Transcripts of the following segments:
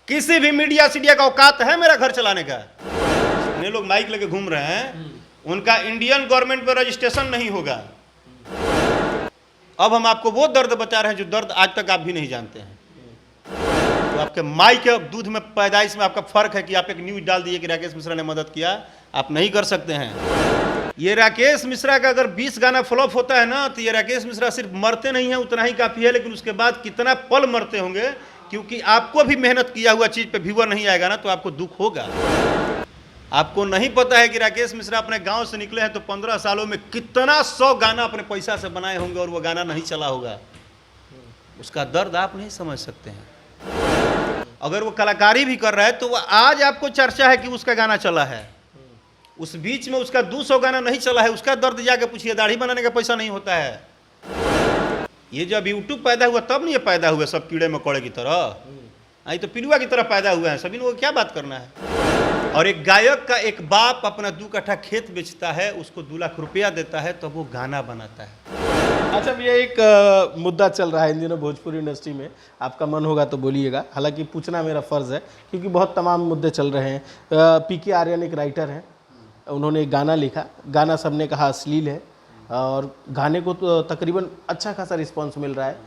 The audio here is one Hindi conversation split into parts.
किसी भी मीडिया सीडिया का औकात है मेरा घर चलाने का? जितने लोग माइक लेके घूम रहे हैं उनका इंडियन गवर्नमेंट में रजिस्ट्रेशन नहीं होगा। अब हम आपको वो दर्द बता रहे हैं जो दर्द आज तक आप भी नहीं जानते हैं। तो आपके माई के दूध में पैदाइश में आपका फर्क है कि आप एक न्यूज डाल दिए कि राकेश मिश्रा ने मदद किया, आप नहीं कर सकते हैं। ये राकेश मिश्रा का अगर 20 गाना फ्लॉप होता है ना, तो ये राकेश मिश्रा सिर्फ मरते नहीं है उतना ही काफ़ी है, लेकिन उसके बाद कितना पल मरते होंगे, क्योंकि आपको भी मेहनत किया हुआ चीज़ पे व्यूअर नहीं आएगा ना, तो आपको दुख होगा। आपको नहीं पता है कि राकेश मिश्रा अपने गांव से निकले हैं तो 15 सालों में कितना 100 गाना अपने पैसा से बनाए होंगे और वो गाना नहीं चला होगा। उसका दर्द आप नहीं समझ सकते हैं। अगर वो कलाकारी भी कर रहा है तो वो आज आपको चर्चा है कि उसका गाना चला है, उस बीच में उसका 200 गाना नहीं चला है, उसका दर्द जाके पूछिए। दाढ़ी बनाने का पैसा नहीं होता है। ये जब यूट्यूब पैदा हुआ तब नहीं ये पैदा हुए सब कीड़े मकोड़े की तरह, आई तो पिलुआ की तरह पैदा हुए हैं सभी। को क्या बात करना है? और एक गायक का एक बाप अपना 2 कट्ठा खेत बेचता है, उसको 2 लाख रुपया देता है, तब वो गाना बनाता है। अच्छा भैया, एक मुद्दा चल रहा है इन दिनों भोजपुरी इंडस्ट्री में, आपका मन होगा तो बोलिएगा, हालांकि पूछना मेरा फ़र्ज़ है क्योंकि बहुत तमाम मुद्दे चल रहे हैं। पीके आर्यन एक राइटर हैं, उन्होंने एक गाना लिखा, गाना सबने कहा अश्लील है और गाने को तो तकरीबन अच्छा खासा रिस्पॉन्स मिल रहा है,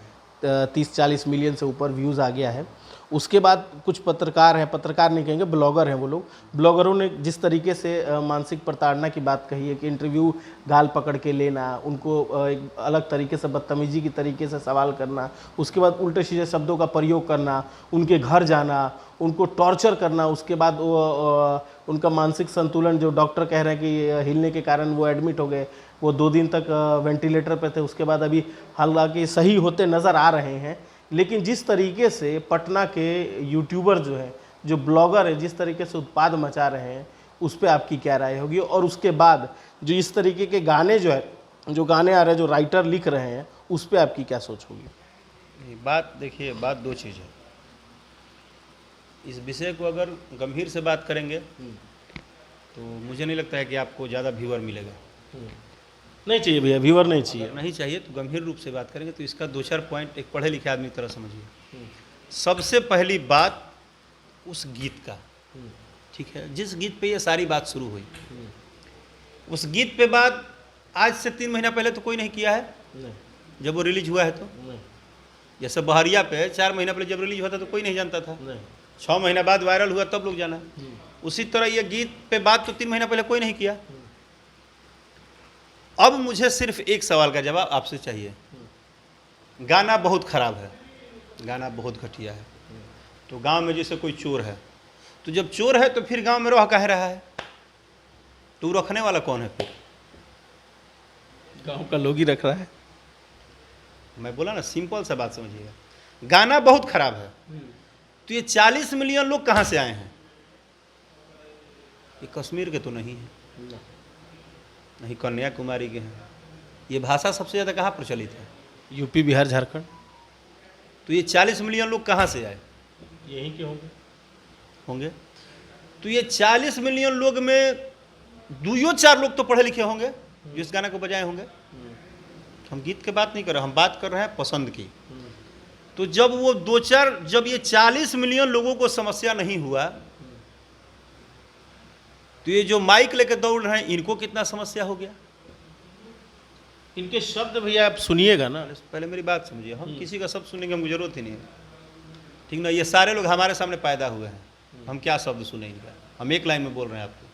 30-40 मिलियन से ऊपर व्यूज़ आ गया है। उसके बाद कुछ पत्रकार हैं, पत्रकार नहीं कहेंगे, ब्लॉगर हैं वो लोग, ब्लॉगरों ने जिस तरीके से मानसिक प्रताड़ना की बात कही है कि इंटरव्यू गाल पकड़ के लेना, उनको एक अलग तरीके से बदतमीजी की तरीके से सवाल करना, उसके बाद उल्टे सीधे शब्दों का प्रयोग करना, उनके घर जाना, उनको टॉर्चर करना, उसके बाद उनका मानसिक संतुलन, जो डॉक्टर कह रहे हैं कि हिलने के कारण वो एडमिट हो गए, वो 2 दिन तक वेंटिलेटर पे थे, उसके बाद अभी हालांकि सही होते नज़र आ रहे हैं। लेकिन जिस तरीके से पटना के यूट्यूबर जो हैं, जो ब्लॉगर हैं, जिस तरीके से उत्पाद मचा रहे हैं, उस पर आपकी क्या राय होगी? और उसके बाद जो इस तरीके के गाने जो गाने आ रहे हैं, जो राइटर लिख रहे हैं, उस पर आपकी क्या सोच होगी? बात देखिए, बात 2 चीज़ है। इस विषय को अगर गंभीर से बात करेंगे तो मुझे नहीं लगता है कि आपको ज़्यादा व्यूअर मिलेगा। नहीं चाहिए भैया, व्यूअर नहीं चाहिए। नहीं चाहिए तो गंभीर रूप से बात करेंगे तो इसका 2-4 पॉइंट एक पढ़े लिखे आदमी की तरह समझिए। सबसे पहली बात उस गीत का, ठीक है, जिस गीत पे ये सारी बात शुरू हुई, उस गीत पे बात आज से 3 महीना पहले तो कोई नहीं किया है। नहीं। जब वो रिलीज हुआ है तो नहीं। जैसे बहरिया पे 4 महीना पहले जब रिलीज हुआ था तो कोई नहीं जानता था। नहीं। 6 महीना बाद वायरल हुआ तब लोग जाना। उसी तरह ये गीत पे बात तो 3 महीना पहले कोई नहीं किया। अब मुझे सिर्फ एक सवाल का जवाब आपसे चाहिए। गाना बहुत खराब है, गाना बहुत घटिया है, तो गांव में जैसे कोई चोर है, तो जब चोर है तो फिर गांव में रह कह रहा है, तो रखने वाला कौन है? फिर गांव का लोग ही रख रहा है। मैं बोला ना, सिंपल सा बात समझिएगा। गाना बहुत खराब है तो ये 40 मिलियन लोग कहाँ से आए हैं? ये कश्मीर के तो नहीं है, नहीं कन्याकुमारी के हैं। ये भाषा सबसे ज़्यादा कहाँ प्रचलित है? यूपी, बिहार, झारखंड। तो ये 40 मिलियन लोग कहाँ से आए? यहीं के होंगे। तो ये 40 मिलियन लोग में 2-4 लोग तो पढ़े लिखे होंगे जो इस गाने को बजाए होंगे। हम गीत की बात नहीं कर रहे, हम बात कर रहे हैं पसंद की। तो जब वो 2-4, जब ये 40 मिलियन लोगों को समस्या नहीं हुआ, तो ये जो माइक लेके दौड़ रहे हैं इनको कितना समस्या हो गया? इनके शब्द भैया आप सुनिएगा ना, पहले मेरी बात समझिए। हम किसी का शब्द सुनने की हमको जरूरत ही नहीं है, ठीक ना। ये सारे लोग हमारे सामने पैदा हुए हैं, हम क्या शब्द सुने इनका? हम एक लाइन में बोल रहे हैं आपको।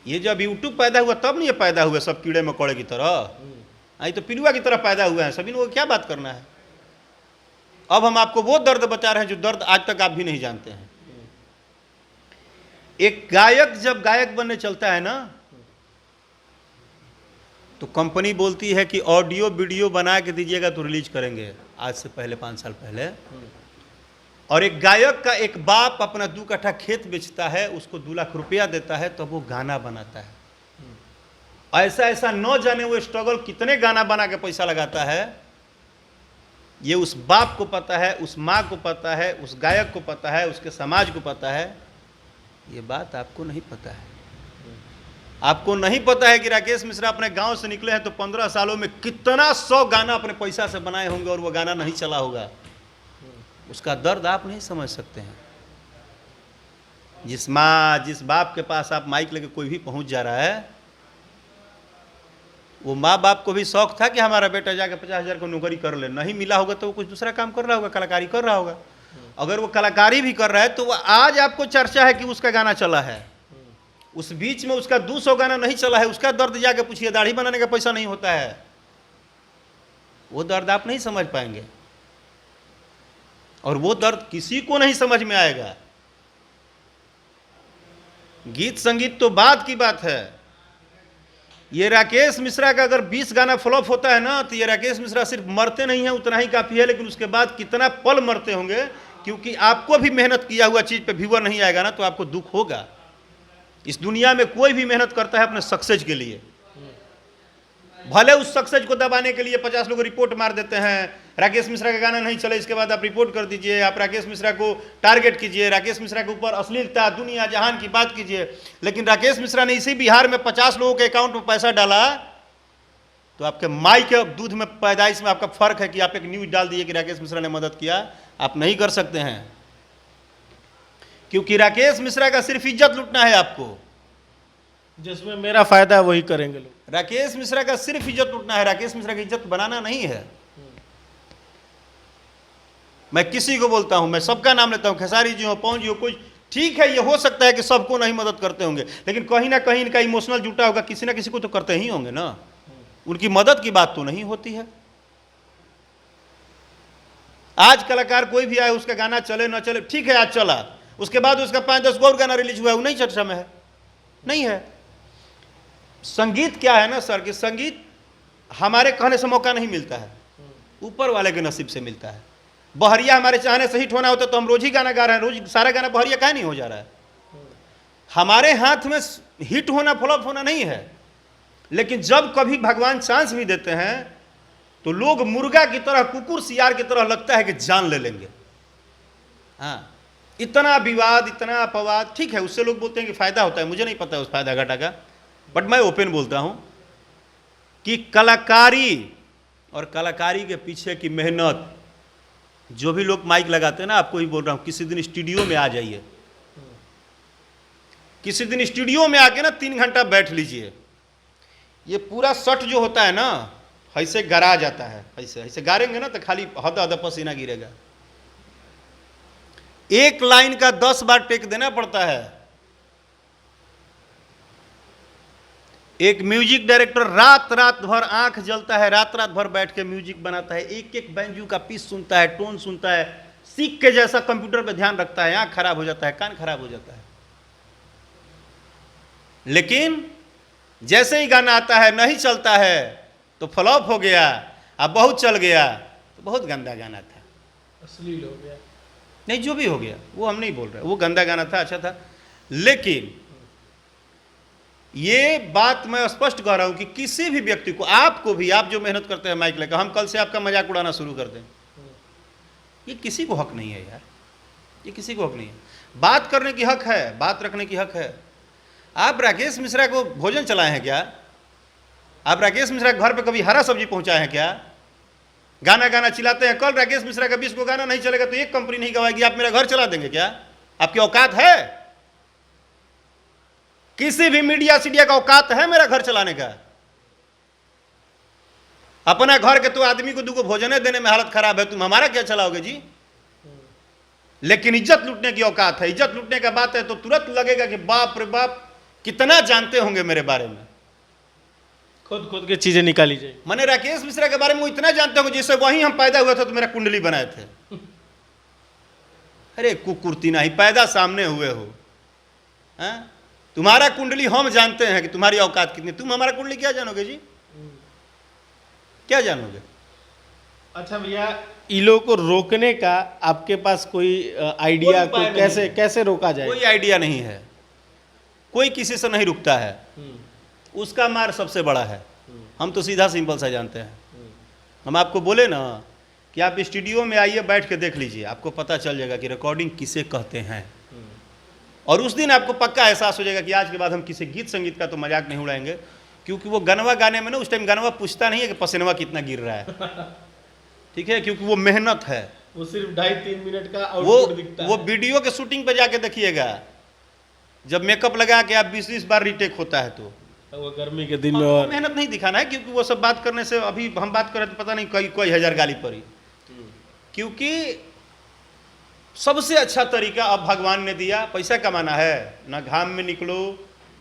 ये जब यूट्यूब पैदा हुआ तब नहीं ये पैदा हुए सब कीड़े मकोड़े की तरह, आई तो पिलुआ की तरह पैदा हुए हैं सभी। को क्या बात करना है? अब हम आपको वो दर्द बता रहे हैं जो दर्द आज तक आप भी नहीं जानते हैं। एक गायक जब गायक बनने चलता है ना, तो कंपनी बोलती है कि ऑडियो वीडियो बना के दीजिएगा तो रिलीज करेंगे, आज से पहले 5 साल पहले। और एक गायक का एक बाप अपना 2 कट्ठा खेत बेचता है, उसको 2 लाख रुपया देता है, तब वो गाना बनाता है। ऐसा ऐसा न जाने वो स्ट्रगल कितने गाना बना के पैसा लगाता है, ये उस बाप को पता है, उस माँ को पता है, उस गायक को पता है, उसके समाज को पता है। ये बात आपको नहीं पता है। आपको नहीं पता है कि राकेश मिश्रा अपने गांव से निकले हैं तो 15 सालों में कितना 100 गाना अपने पैसा से बनाए होंगे और वो गाना नहीं चला होगा। उसका दर्द आप नहीं समझ सकते हैं। जिस माँ जिस बाप के पास आप माइक लेके कोई भी पहुंच जा रहा है, वो माँ बाप को भी शौक था कि हमारा बेटा जाके 50,000 को नौकरी कर ले, नहीं मिला होगा तो वो कुछ दूसरा काम कर रहा होगा, कलाकारी कर रहा होगा। अगर वो कलाकारी भी कर रहा है तो वो आज आपको चर्चा है कि उसका गाना चला है, उस बीच में उसका 200 गाना नहीं चला है, उसका दर्द जाके पूछिए। दाढ़ी बनाने का पैसा नहीं होता है, वो दर्द आप नहीं समझ पाएंगे, और वो दर्द किसी को नहीं समझ में आएगा। गीत संगीत तो बाद की बात है। ये राकेश मिश्रा का अगर 20 गाना फ्लॉप होता है ना, तो ये राकेश मिश्रा सिर्फ मरते नहीं हैं उतना ही काफ़ी है, लेकिन उसके बाद कितना पल मरते होंगे, क्योंकि आपको भी मेहनत किया हुआ चीज़ पे व्यूअर नहीं आएगा ना, तो आपको दुख होगा। इस दुनिया में कोई भी मेहनत करता है अपने सक्सेस के लिए, भले उस सक्सेस को दबाने के लिए 50 लोग रिपोर्ट मार देते हैं, राकेश मिश्रा का गाना नहीं चले इसके बाद आप रिपोर्ट कर दीजिए, आप राकेश मिश्रा को टारगेट कीजिए, राकेश मिश्रा के ऊपर अश्लीलता दुनिया जहान की बात कीजिए। लेकिन राकेश मिश्रा ने इसी बिहार में 50 लोगों के अकाउंट में पैसा डाला, तो आपके माई के दूध में पैदाइश में आपका फर्क है कि आप एक न्यूज डाल दिए कि राकेश मिश्रा ने मदद किया। आप नहीं कर सकते हैं, क्योंकि राकेश मिश्रा का सिर्फ इज्जत लूटना है आपको, जिसमें मेरा फायदा है वही करेंगे लोग। राकेश मिश्रा का सिर्फ इज्जत लूटना है, राकेश मिश्रा की इज्जत बनाना नहीं है। मैं किसी को बोलता हूं, मैं सबका नाम लेता हूं, खेसारी जी हो, पवन जी हो, कुछ ठीक है, ये हो सकता है कि सबको नहीं मदद करते होंगे, लेकिन कहीं ना कहीं इनका इमोशनल जुटा होगा, किसी ना किसी को तो करते ही होंगे ना। उनकी मदद की बात तो नहीं होती है। आज कलाकार कोई भी आए, उसका गाना चले ना चले, ठीक है आज चला, उसके बाद उसका 5-10 और गाना रिलीज हुआ है, वो नहीं चर्चा में है, नहीं है। संगीत क्या है ना सर, कि संगीत हमारे कहने से मौका नहीं मिलता है, ऊपर वाले के नसीब से मिलता है। बहरिया हमारे चाहने से हिट होना होता तो हम रोज ही गाना गा रहे हैं, रोज सारा गाना बहरिया काहे नहीं हो जा रहा है। हमारे हाथ में हिट होना फ्लॉप होना नहीं है, लेकिन जब कभी भगवान चांस भी देते हैं तो लोग मुर्गा की तरह, कुकुर सियार की तरह लगता है कि जान ले लेंगे। हाँ, इतना विवाद, इतना अपवाद, ठीक है, उससे लोग बोलते हैं कि फायदा होता है, मुझे नहीं पता उस फायदा घाटा का, बट मैं ओपन बोलता हूं कि कलाकारी और कलाकारी के पीछे की मेहनत, जो भी लोग माइक लगाते हैं ना, आपको ही बोल रहा हूं, किसी दिन स्टूडियो में आ जाइए, किसी दिन स्टूडियो में आके ना 3 घंटा बैठ लीजिए। ये पूरा शट जो होता है ना, ऐसे गरा जाता है, ऐसे ऐसे गारेंगे ना तो खाली हद हद पसीना गिरेगा। एक लाइन का 10 बार टेक देना पड़ता है। एक म्यूजिक डायरेक्टर रात रात भर आंख जलता है, रात रात भर बैठ के म्यूजिक बनाता है, एक एक बैंजू का पीस सुनता है, टोन सुनता है, सीख के जैसा कंप्यूटर पे ध्यान रखता है, आंख खराब हो जाता है, कान खराब हो जाता है। लेकिन जैसे ही गाना आता है नहीं चलता है तो फ्लॉप हो गया, अब बहुत चल गया तो बहुत गंदा गाना था, अश्लील हो गया, नहीं जो भी हो गया वो हम नहीं बोल रहे, वो गंदा गाना था, अच्छा था। लेकिन ये बात मैं स्पष्ट कह रहा हूं कि किसी भी व्यक्ति को, आपको भी, आप जो मेहनत करते हैं माइक लेकर, हम कल से आपका मजाक उड़ाना शुरू कर दें, ये किसी को हक नहीं है यार, ये किसी को हक नहीं है। बात करने की हक है, बात रखने की हक है। आप राकेश मिश्रा को भोजन चलाए हैं क्या? आप राकेश मिश्रा के घर पे कभी हरा सब्जी पहुंचाए हैं क्या? गाना गाना चिल्लाते हैं, कल राकेश मिश्रा का 20 को गाना नहीं चलेगा तो एक कंपनी नहीं गवाएगी, आप मेरा घर चला देंगे क्या? आपकी औकात है? किसी भी मीडिया सीडिया का औकात है मेरा घर चलाने का? अपना घर के तो आदमी को 2 को भोजन देने में हालत खराब है, तुम हमारा क्या चलाओगे जी? लेकिन इज्जत लूटने की औकात है, इज्जत लूटने का बात है तो तुरंत लगेगा कि बाप रे बाप कितना जानते होंगे मेरे बारे में, खुद खुद की चीजें निकाली जाए। मैंने राकेश मिश्रा के बारे में इतना जानते होंगे जैसे वहीं हम पैदा हुए थे तो मेरा कुंडली बनाए थे। अरे कुकुरती नहीं, पैदा सामने हुए हो, हाँ? तुम्हारा कुंडली हम जानते हैं कि तुम्हारी औकात कितनी, तुम हमारा कुंडली क्या जानोगे जी? क्या जानोगे? अच्छा भैया, इलो को रोकने का आपके पास कोई आइडिया, कोई कैसे कैसे रोका जाए? कोई आइडिया नहीं है, कोई किसी से नहीं रुकता है, उसका मार सबसे बड़ा है। हम तो सीधा सिंपल सा जानते हैं। हम आपको बोले ना कि आप स्टूडियो में आइए, बैठ के देख लीजिए, आपको पता चल जाएगा कि रिकॉर्डिंग किसे कहते हैं, और उस दिन आपको पक्का एहसास हो जाएगा कि आज के बाद हम किसी गीत संगीत का तो मजाक नहीं उड़ाएंगे, क्योंकि वो गनवा गाने में ना उस टाइम गनवा पूछता नहीं है कि पसीनवा कितना गिर रहा है, ठीक है, क्योंकि वो मेहनत है, वो सिर्फ 2.5-3 मिनट का वो आउटपुट दिखता वो है। वीडियो के शूटिंग पे जाके देखिएगा, जब मेकअप लगा के आप 20-20 बार रीटेक होता है तो वो गर्मी के दिन में हाँ, और मेहनत नहीं दिखाना है, क्योंकि वो सब बात करने से अभी हम बात करें तो पता नहीं कोई हजार गाली पड़ी। क्योंकि सबसे अच्छा तरीका अब भगवान ने दिया, पैसा कमाना है, ना घाम में निकलो,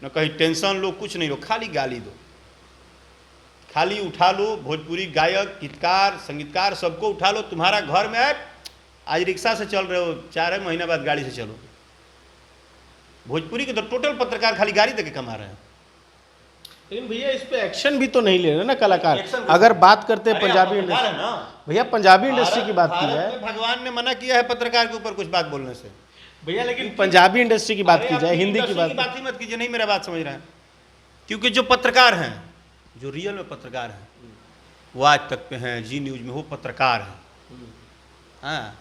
ना कहीं टेंशन लो, कुछ नहीं लो, खाली गाली दो, खाली उठा लो। भोजपुरी गायक, गीतकार, संगीतकार सबको उठा लो। तुम्हारा घर में है, आज रिक्शा से चल रहे हो, 4 महीने बाद गाड़ी से चलो। भोजपुरी के तो टोटल पत्रकार खाली गाड़ी देके कमा रहे हैं। लेकिन भैया इस पे एक्शन भी तो नहीं ले रहे ना कलाकार। एक्शन अगर बात करते हैं अरे पंजाबी आप पत्रकार इंडस्ट्री, हैं ना। भैया पंजाबी इंडस्ट्री की बात की भारत जाए, में भगवान ने मना किया है पत्रकार के ऊपर कुछ बात बोलने से। भैया लेकिन पंजाबी इंडस्ट्री की बात अरे की आप जाए, हिंदी की इंडस्ट्री बात ही मत कीजिए, नहीं मेरा बात समझ रहे हैं। क्योंकि जो पत्रकार हैं, जो रियल में पत्रकार हैं, वो आज तक पे हैं, जी न्यूज में वो पत्रकार हैं। हाँ,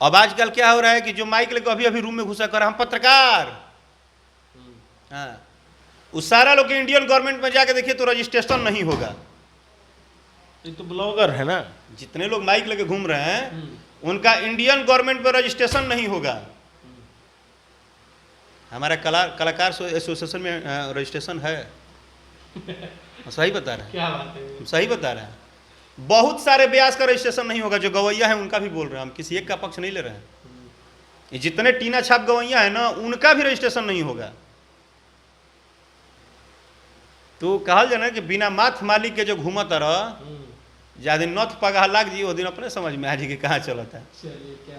अब आजकल क्या हो रहा है कि जो माइक लेकर अभी अभी रूम में घुसा कर हम पत्रकार, हाँ, उस सारा लोग इंडियन गवर्नमेंट में जाके देखिए तो रजिस्ट्रेशन नहीं होगा। ये तो ब्लॉगर है ना। जितने लोग माइक लेके घूम रहे हैं उनका इंडियन गवर्नमेंट पर रजिस्ट्रेशन नहीं होगा। हमारा कलाकार एसोसिएशन में रजिस्ट्रेशन है। सही बता रहे हैं, क्या बात है। सही बता रहे हैं। बहुत सारे ब्यास का रजिस्ट्रेशन नहीं होगा। जो गवैया है उनका भी बोल रहे हैं, हम किसी एक का पक्ष नहीं ले रहे हैं। ये जितने टीना छाप गवैया है ना, उनका भी रजिस्ट्रेशन नहीं होगा। तो कहल जाना कि बिना माथ मालिक के जो घूमत रह, ज्यादा नथ पगाह लाग जी, वो दिन अपने समझ में आ जी कि कहाँ चलता है। चलिए क्या